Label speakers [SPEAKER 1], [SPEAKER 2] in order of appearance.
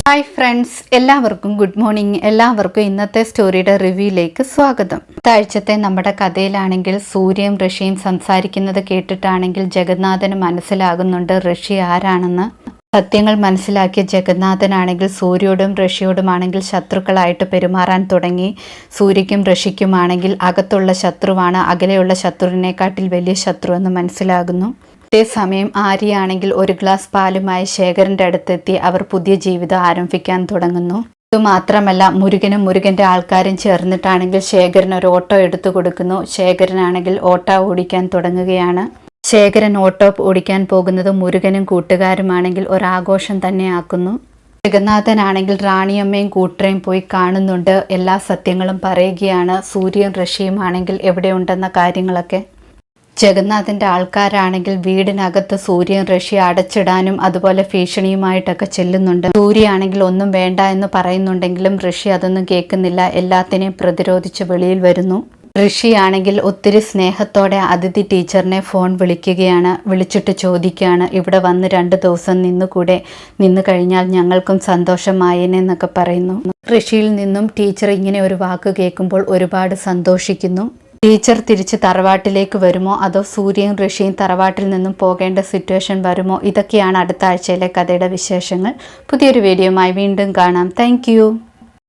[SPEAKER 1] Hi friends, എല്ലാവർക്കും good morning. എല്ലാവർക്കും ഇന്നത്തെ സ്റ്റോറിയുടെ റിവ്യൂയിലേക്ക് സ്വാഗതം. ആഴ്ചത്തെ നമ്മുടെ കഥയിലാണെങ്കിൽ സൂര്യയും ഋഷിയും സംസാരിക്കുന്നത് കേട്ടിട്ടാണെങ്കിൽ ജഗന്നാഥന് മനസ്സിലാകുന്നുണ്ട് ഋഷി ആരാണെന്ന്. സത്യങ്ങൾ മനസ്സിലാക്കിയ ജഗന്നാഥനാണെങ്കിൽ സൂര്യയോടും ഋഷിയോടുമാണെങ്കിൽ ശത്രുക്കളായിട്ട് പെരുമാറാൻ തുടങ്ങി. സൂര്യയ്ക്കും ഋഷിക്കുമാണെങ്കിൽ അകത്തുള്ള ശത്രുവാണ് അകലെയുള്ള ശത്രുവിനെക്കാട്ടിൽ വലിയ ശത്രു എന്ന് മനസ്സിലാകുന്നു. അതേസമയം ആര്യയാണെങ്കിൽ ഒരു ഗ്ലാസ് പാലുമായി ശേഖരന്റെ അടുത്തെത്തി അവർ പുതിയ ജീവിതം ആരംഭിക്കാൻ തുടങ്ങുന്നു. ഇതുമാത്രമല്ല, മുരുകന്റെ ആൾക്കാരും ചേർന്നിട്ടാണെങ്കിൽ ശേഖരൻ ഒരു ഓട്ടോ എടുത്തു കൊടുക്കുന്നു. ശേഖരനാണെങ്കിൽ ഓട്ടോ ഓടിക്കാൻ തുടങ്ങുകയാണ്. ശേഖരൻ ഓട്ടോ ഓടിക്കാൻ പോകുന്നത് മുരുകനും കൂട്ടുകാരുമാണെങ്കിൽ ഒരാഘോഷം തന്നെ ആക്കുന്നു. ജഗന്നാഥനാണെങ്കിൽ റാണിയമ്മയും കൂട്ടരെയും പോയി കാണുന്നുണ്ട്. എല്ലാ സത്യങ്ങളും പറയുകയാണ്. സൂര്യയും ഋഷിയും ആണെങ്കിൽ എവിടെയുണ്ടെന്ന കാര്യങ്ങളൊക്കെ. ജഗന്നാഥൻ്റെ ആൾക്കാരാണെങ്കിൽ വീടിനകത്ത് സൂര്യൻ ഋഷി അടച്ചിടാനും അതുപോലെ ഭീഷണിയുമായിട്ടൊക്കെ ചെല്ലുന്നുണ്ട്. സൂര്യയാണെങ്കിൽ ഒന്നും വേണ്ട എന്ന് പറയുന്നുണ്ടെങ്കിലും ഋഷി അതൊന്നും കേൾക്കുന്നില്ല. എല്ലാത്തിനെയും പ്രതിരോധിച്ച് വെളിയിൽ വരുന്നു. ഋഷിയാണെങ്കിൽ ഒത്തിരി സ്നേഹത്തോടെ അതിഥി ടീച്ചറിനെ ഫോൺ വിളിക്കുകയാണ്. വിളിച്ചിട്ട് ചോദിക്കുകയാണ്, ഇവിടെ വന്ന് 2 ദിവസം നിന്ന് കഴിഞ്ഞാൽ ഞങ്ങൾക്കും സന്തോഷമായേനെന്നൊക്കെ പറയുന്നു. ഋഷിയിൽ നിന്നും ടീച്ചർ ഇങ്ങനെ ഒരു വാക്ക് കേൾക്കുമ്പോൾ ഒരുപാട് സന്തോഷിക്കുന്നു. ടീച്ചർ തിരിച്ച് തറവാട്ടിലേക്ക് വരുമോ അതോ സൂര്യയും ഋഷിയും തറവാട്ടിൽ നിന്നും പോകേണ്ട സിറ്റുവേഷൻ വരുമോ? ഇതൊക്കെയാണ് അടുത്ത ആഴ്ചയിലെ കഥയുടെ വിശേഷങ്ങൾ. പുതിയൊരു വീഡിയോയുമായി വീണ്ടും കാണാം. താങ്ക്